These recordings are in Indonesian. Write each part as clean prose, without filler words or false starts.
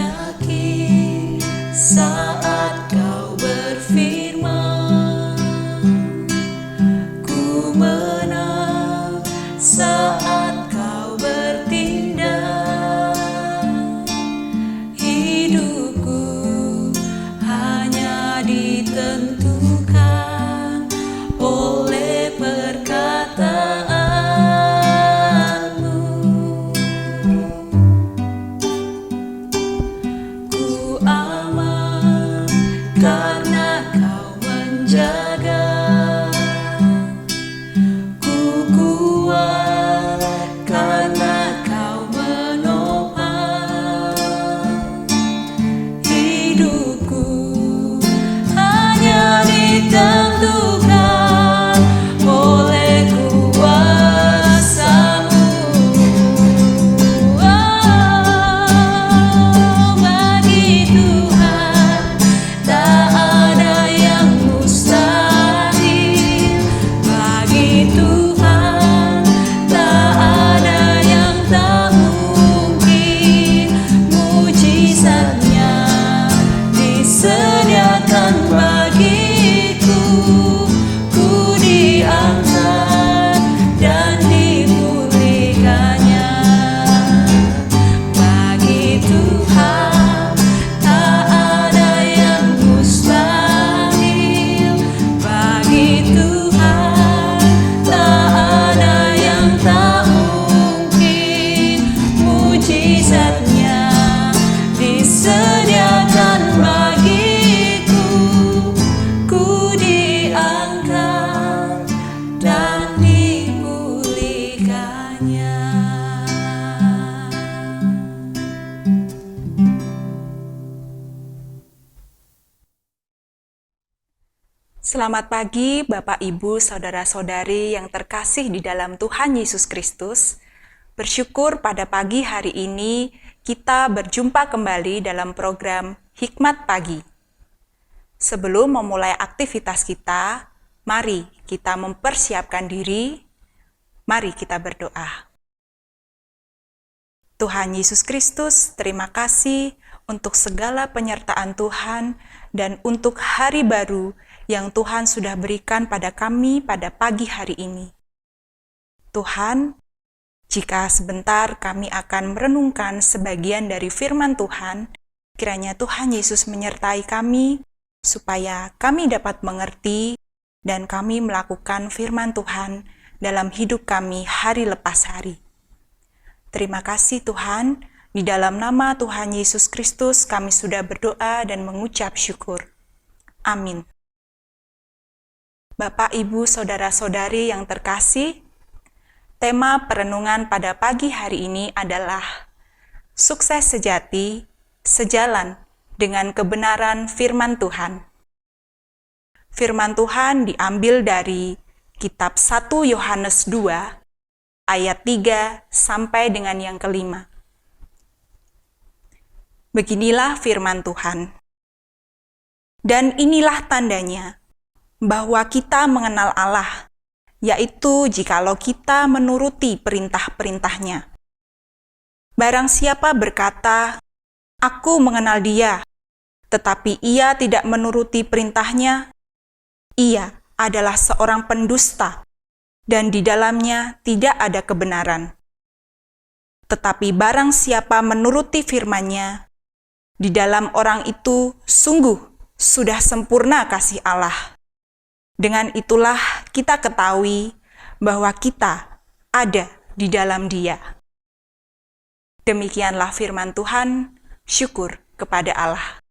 yakin saat kau berfirman, ku menang saat kau bertindak. Hidupku hanya ditentukan oleh perkataanmu. Ku aman karena kau menjaga. Ku kuat karena kau menopang. Hidupku hanya ditentukan oleh kuasa-Mu. Bagi Tuhan tak ada yang mustahil. Bagi Tuhan tak ada yang tak mungkin. Mujizatnya disediakan bagiku. Ku diangkat dan dipulihkannya. Bagi Tuhan tak ada yang mustahil. Bagi Tuhan tak ada yang tak mungkin. Mujizatnya disediakan bagiku. Ku diangkat dan dipulihkannya. Selamat pagi Bapak Ibu Saudara-saudari yang terkasih di dalam Tuhan Yesus Kristus. Bersyukur pada pagi hari ini kita berjumpa kembali dalam program Hikmat Pagi. Sebelum memulai aktivitas kita, mari kita mempersiapkan diri, mari kita berdoa. Tuhan Yesus Kristus, terima kasih untuk segala penyertaan Tuhan dan untuk hari baru yang Tuhan sudah berikan pada kami pada pagi hari ini. Tuhan, jika sebentar kami akan merenungkan sebagian dari firman Tuhan, kiranya Tuhan Yesus menyertai kami, supaya kami dapat mengerti dan kami melakukan firman Tuhan dalam hidup kami hari lepas hari. Terima kasih Tuhan, di dalam nama Tuhan Yesus Kristus kami sudah berdoa dan mengucap syukur. Amin. Bapak, Ibu, Saudara-saudari yang terkasih, tema perenungan pada pagi hari ini adalah sukses sejati sejalan dengan kebenaran firman Tuhan. Firman Tuhan diambil dari kitab 1 Yohanes 2 ayat 3 sampai dengan yang kelima. Beginilah firman Tuhan. Dan inilah tandanya bahwa kita mengenal Allah, yaitu jikalau kita menuruti perintah-perintahnya. Barang siapa berkata, "Aku mengenal Dia," tetapi ia tidak menuruti perintahnya, ia adalah seorang pendusta, dan di dalamnya tidak ada kebenaran. Tetapi barang siapa menuruti firman-Nya, di dalam orang itu sungguh sudah sempurna kasih Allah. Dengan itulah kita ketahui bahwa kita ada di dalam Dia. Demikianlah firman Tuhan, syukur kepada Allah.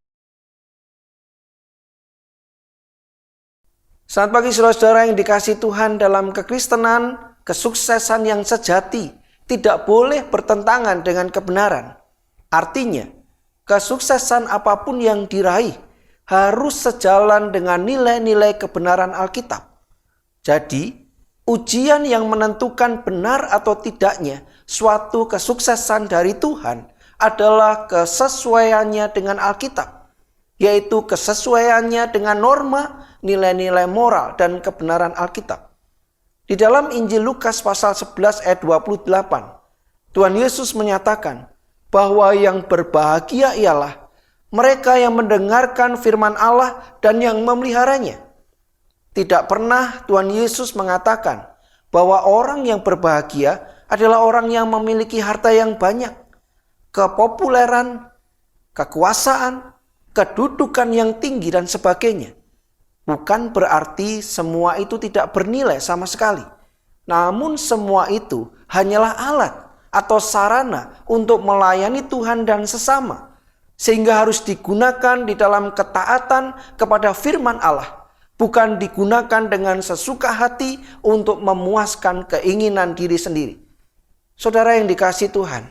Selamat pagi saudara-saudara yang dikasihi Tuhan. Dalam kekristenan, kesuksesan yang sejati tidak boleh bertentangan dengan kebenaran. Artinya, kesuksesan apapun yang diraih harus sejalan dengan nilai-nilai kebenaran Alkitab. Jadi, ujian yang menentukan benar atau tidaknya suatu kesuksesan dari Tuhan adalah kesesuaiannya dengan Alkitab, yaitu kesesuaiannya dengan norma, nilai-nilai moral, dan kebenaran Alkitab. Di dalam Injil Lukas pasal 11 ayat 28, Tuhan Yesus menyatakan bahwa yang berbahagia ialah mereka yang mendengarkan firman Allah dan yang memeliharanya. Tidak pernah Tuhan Yesus mengatakan bahwa orang yang berbahagia adalah orang yang memiliki harta yang banyak, kepopuleran, kekuasaan, kedudukan yang tinggi dan sebagainya. Bukan berarti semua itu tidak bernilai sama sekali. Namun semua itu hanyalah alat atau sarana untuk melayani Tuhan dan sesama. Sehingga harus digunakan di dalam ketaatan kepada firman Allah. Bukan digunakan dengan sesuka hati untuk memuaskan keinginan diri sendiri. Saudara yang dikasihi Tuhan,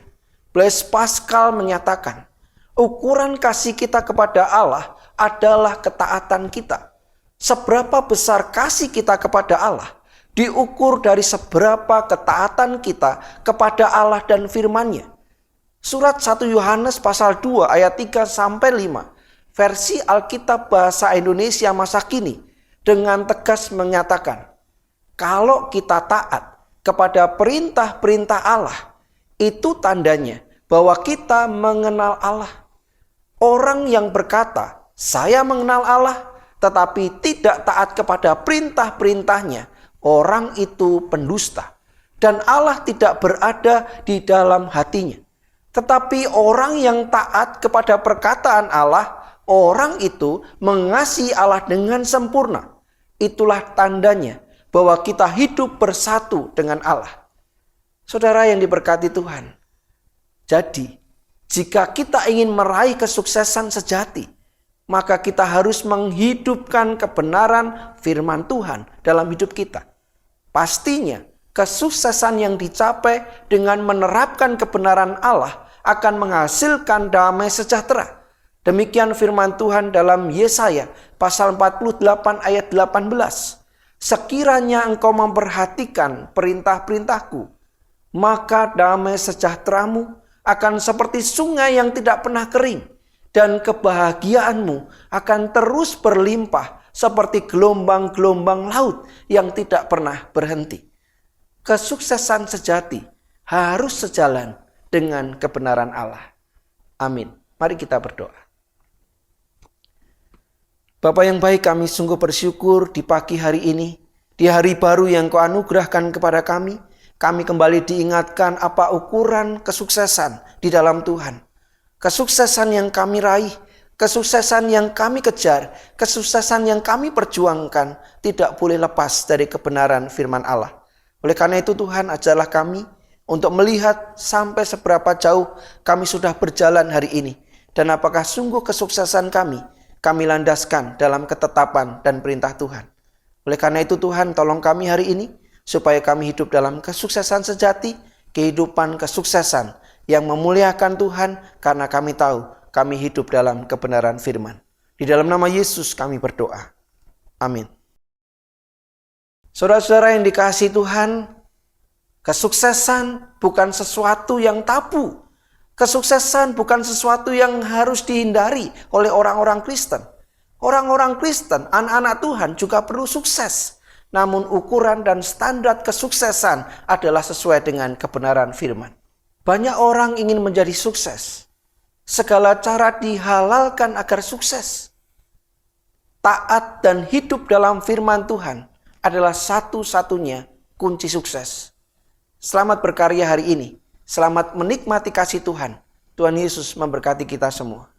Blaise Pascal menyatakan, ukuran kasih kita kepada Allah adalah ketaatan kita. Seberapa besar kasih kita kepada Allah diukur dari seberapa ketaatan kita kepada Allah dan firman-Nya. Surat 1 Yohanes pasal 2 ayat 3-5 versi Alkitab bahasa Indonesia masa kini dengan tegas menyatakan, kalau kita taat kepada perintah-perintah Allah, itu tandanya bahwa kita mengenal Allah. Orang yang berkata, saya mengenal Allah, tetapi tidak taat kepada perintah-perintahnya, orang itu pendusta. Dan Allah tidak berada di dalam hatinya. Tetapi orang yang taat kepada perkataan Allah, orang itu mengasihi Allah dengan sempurna. Itulah tandanya bahwa kita hidup bersatu dengan Allah. Saudara yang diberkati Tuhan. Jadi, jika kita ingin meraih kesuksesan sejati, maka kita harus menghidupkan kebenaran firman Tuhan dalam hidup kita. Pastinya, kesuksesan yang dicapai dengan menerapkan kebenaran Allah akan menghasilkan damai sejahtera. Demikian firman Tuhan dalam Yesaya pasal 48 ayat 18. Sekiranya engkau memperhatikan perintah-perintahku, maka damai sejahteramu akan seperti sungai yang tidak pernah kering, dan kebahagiaanmu akan terus berlimpah seperti gelombang-gelombang laut yang tidak pernah berhenti. Kesuksesan sejati harus sejalan dengan kebenaran Allah. Amin. Mari kita berdoa. Bapa yang baik, kami sungguh bersyukur di pagi hari ini, di hari baru yang Kau anugerahkan kepada kami. Kami kembali diingatkan apa ukuran kesuksesan di dalam Tuhan. Kesuksesan yang kami raih, kesuksesan yang kami kejar, kesuksesan yang kami perjuangkan tidak boleh lepas dari kebenaran firman Allah. Oleh karena itu Tuhan, ajarlah kami untuk melihat sampai seberapa jauh kami sudah berjalan hari ini. Dan apakah sungguh kesuksesan kami landaskan dalam ketetapan dan perintah Tuhan. Oleh karena itu Tuhan, tolong kami hari ini, supaya kami hidup dalam kesuksesan sejati, kehidupan kesuksesan yang memuliakan Tuhan, karena kami tahu kami hidup dalam kebenaran firman. Di dalam nama Yesus kami berdoa. Amin. Saudara-saudara yang dikasihi Tuhan, kesuksesan bukan sesuatu yang tabu. Kesuksesan bukan sesuatu yang harus dihindari oleh orang-orang Kristen. Orang-orang Kristen, anak-anak Tuhan juga perlu sukses. Namun ukuran dan standar kesuksesan adalah sesuai dengan kebenaran firman. Banyak orang ingin menjadi sukses. Segala cara dihalalkan agar sukses. Taat dan hidup dalam firman Tuhan adalah satu-satunya kunci sukses. Selamat berkarya hari ini. Selamat menikmati kasih Tuhan. Tuhan Yesus memberkati kita semua.